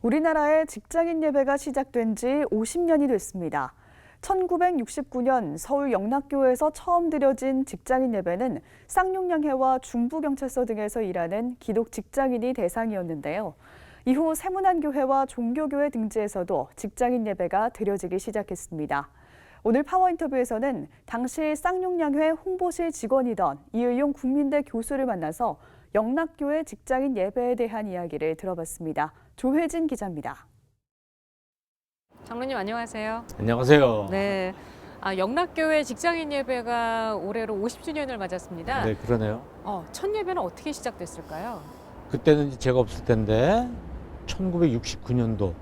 우리나라의 직장인 예배가 시작된 지 50년이 됐습니다. 1969년 서울 영락교에서 처음 드려진 직장인 예배는 쌍용양회와 중부경찰서 등에서 일하는 기독 직장인이 대상이었는데요. 이후 세문안교회와 종교교회 등지에서도 직장인 예배가 드려지기 시작했습니다. 오늘 파워 인터뷰에서는 당시 쌍용양회 홍보실 직원이던 이의용 국민대 교수를 만나서 영락교회 직장인 예배에 대한 이야기를 들어봤습니다. 조혜진 기자입니다. 장로님 안녕하세요. 안녕하세요. 네, 영락교회 직장인 예배가 올해로 50주년을 맞았습니다. 네, 그러네요. 첫 예배는 어떻게 시작됐을까요? 그때는 제가 없을 텐데 1969년도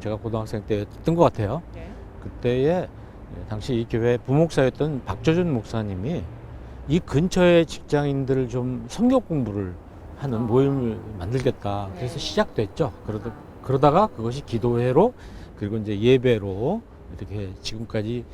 제가 고등학생 때였던 것 같아요. 네. 그때에 당시 이 교회 부목사였던 박조준 목사님이 이 근처의 직장인들을 좀 성경 공부를 하는 모임을 만들겠다. 그래서 네. 시작됐죠. 그러다가 그것이 기도회로 그리고 이제 예배로 이렇게 지금까지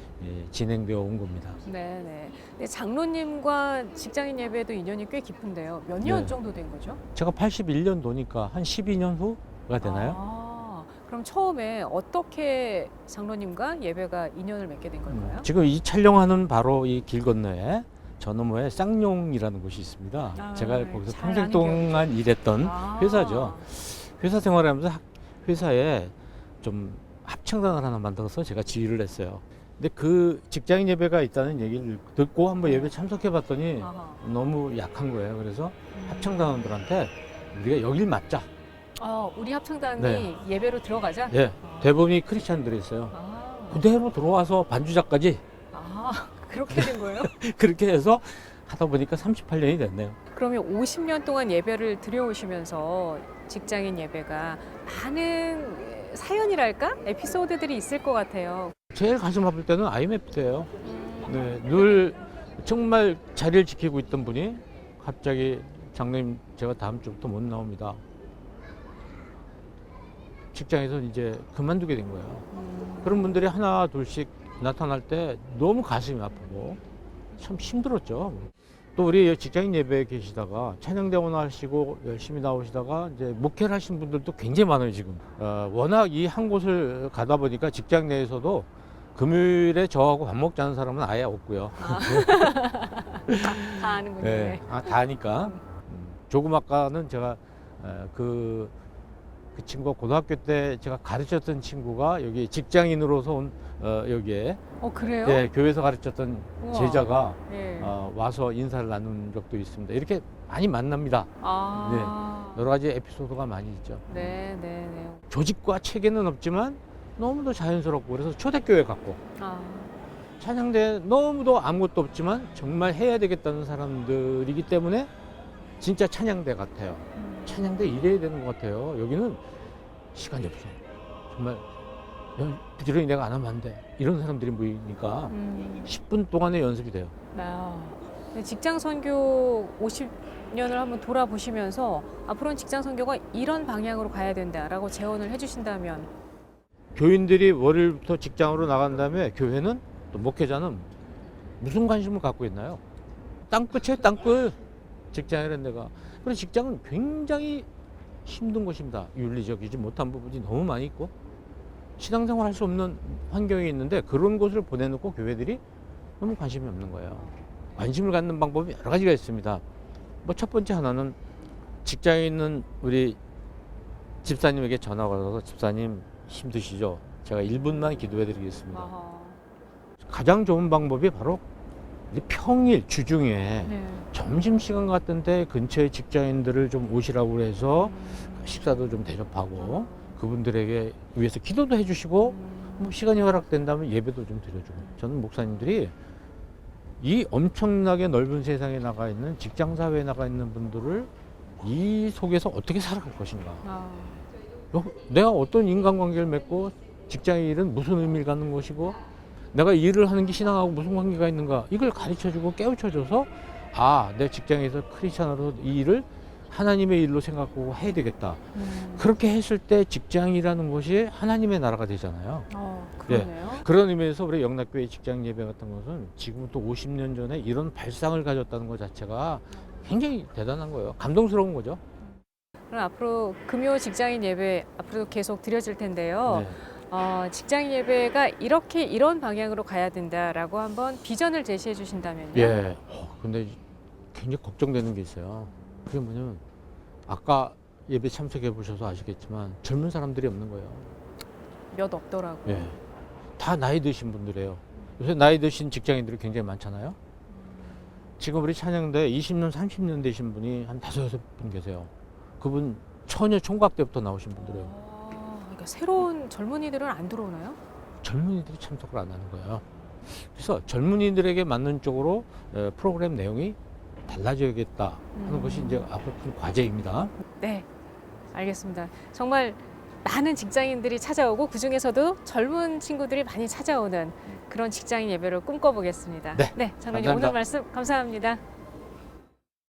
진행되어 온 겁니다. 네. 장로님과 직장인 예배도 인연이 꽤 깊은데요. 몇 년 네. 정도 된 거죠? 제가 81년도니까 한 12년 후가 되나요? 그럼 처음에 어떻게 장로님과 예배가 인연을 맺게 된 걸까요? 지금 이 촬영하는 바로 이 길 건너에 저 너머에 쌍용이라는 곳이 있습니다. 제가 거기서 잘 평생 아는 동안 일했던 회사죠. 회사 생활하면서 회사에 좀 합창단을 하나 만들어서 제가 지휘를 했어요. 근데 그 직장인 예배가 있다는 얘기를 듣고 한번 예배 참석해 봤더니 너무 약한 거예요. 그래서 합창단원들한테 우리가 여길 맡자. 우리 합창단이 네. 예배로 들어가자? 예, 대부분이 크리스찬들이 있어요. 그대로 들어와서 반주자까지 그렇게 된 거예요? 그렇게 해서 하다 보니까 38년이 됐네요. 그러면 50년 동안 예배를 드려오시면서 직장인 예배가 많은 사연이랄까? 에피소드들이 있을 것 같아요. 제일 가슴 아플 때는 IMF 때예요. 네, 늘 정말 자리를 지키고 있던 분이 갑자기 장로님 제가 다음 주부터 못 나옵니다. 직장에서 이제 그만두게 된 거예요. 그런 분들이 하나 둘씩 나타날 때 너무 가슴이 아프고 참 힘들었죠. 또 우리 직장인 예배에 계시다가 찬양대원 하시고 열심히 나오시다가 이제 목회를 하신 분들도 굉장히 많아요 지금. 워낙 이 한 곳을 가다 보니까 직장 내에서도 금요일에 저하고 밥 먹자는 사람은 아예 없고요. 다 아는군요. 네, 다 아니까. 조금 아까는 제가 그 친구가 고등학교 때 제가 가르쳤던 친구가 여기 직장인으로서 온 여기에 그래요? 네, 교회에서 가르쳤던 우와. 제자가 네. 와서 인사를 나눈 적도 있습니다. 이렇게 많이 만납니다. 여러 가지 에피소드가 많이 있죠. 네. 조직과 체계는 없지만 너무도 자연스럽고 그래서 초대교회 같고 찬양대 너무도 아무것도 없지만 정말 해야 되겠다는 사람들이기 때문에 진짜 찬양대 같아요. 찬양대 일해야 되는 것 같아요. 여기는 시간이 없어. 정말 부지런히 내가 안 하면 안 돼. 이런 사람들이 모이니까 10분 동안의 연습이 돼요. 직장 선교 50년을 한번 돌아보시면서 앞으로는 직장 선교가 이런 방향으로 가야 된다라고 제언을 해주신다면? 교인들이 월요일부터 직장으로 나간 다음에 교회는 또 목회자는 무슨 관심을 갖고 있나요? 땅끝이에요, 땅끝. 직장이라는 데가. 그래서 직장은 굉장히 힘든 곳입니다. 윤리적이지 못한 부분이 너무 많이 있고 신앙생활 할 수 없는 환경이 있는데 그런 곳을 보내놓고 교회들이 너무 관심이 없는 거예요. 관심을 갖는 방법이 여러 가지가 있습니다. 첫 번째 하나는 직장에 있는 우리 집사님에게 전화가 와서 집사님 힘드시죠? 제가 1분만 기도해 드리겠습니다. 가장 좋은 방법이 바로 평일 주중에 점심시간 같은 때 근처의 직장인들을 좀 오시라고 해서 식사도 좀 대접하고 그분들에게 위해서 기도도 해주시고 시간이 허락된다면 예배도 좀 드려주고 저는 목사님들이 이 엄청나게 넓은 세상에 나가 있는 직장사회에 나가 있는 분들을 이 속에서 어떻게 살아갈 것인가 내가 어떤 인간관계를 맺고 직장의 일은 무슨 의미를 갖는 것이고 내가 일을 하는 게 신앙하고 무슨 관계가 있는가 이걸 가르쳐주고 깨우쳐줘서 내 직장에서 크리스찬으로 이 일을 하나님의 일로 생각하고 해야 되겠다. 그렇게 했을 때 직장이라는 것이 하나님의 나라가 되잖아요. 그러네요. 그런 의미에서 우리 영락교회 직장 예배 같은 것은 지금부터 50년 전에 이런 발상을 가졌다는 것 자체가 굉장히 대단한 거예요. 감동스러운 거죠. 그럼 앞으로 금요 직장인 예배 앞으로 계속 드려질 텐데요. 네. 직장인 예배가 이런 방향으로 가야 된다라고 한번 비전을 제시해 주신다면요. 예. 근데 굉장히 걱정되는 게 있어요. 그게 뭐냐면 아까 예배 참석해 보셔서 아시겠지만 젊은 사람들이 없는 거예요. 몇 없더라고요. 예. 다 나이 드신 분들이에요. 요새 나이 드신 직장인들이 굉장히 많잖아요. 지금 우리 찬양대 20년, 30년 되신 분이 한 5-6분 계세요. 그분 처녀 총각 때부터 나오신 분들이에요. 그러니까 새로운 젊은이들은 안 들어오나요? 젊은이들이 참석을 안 하는 거예요. 그래서 젊은이들에게 맞는 쪽으로 프로그램 내용이 달라져야겠다 하는 것이 이제 앞으로 큰 과제입니다. 네, 알겠습니다. 정말 많은 직장인들이 찾아오고 그 중에서도 젊은 친구들이 많이 찾아오는 그런 직장인 예배를 꿈꿔보겠습니다. 네, 장로님 감사합니다. 오늘 말씀 감사합니다.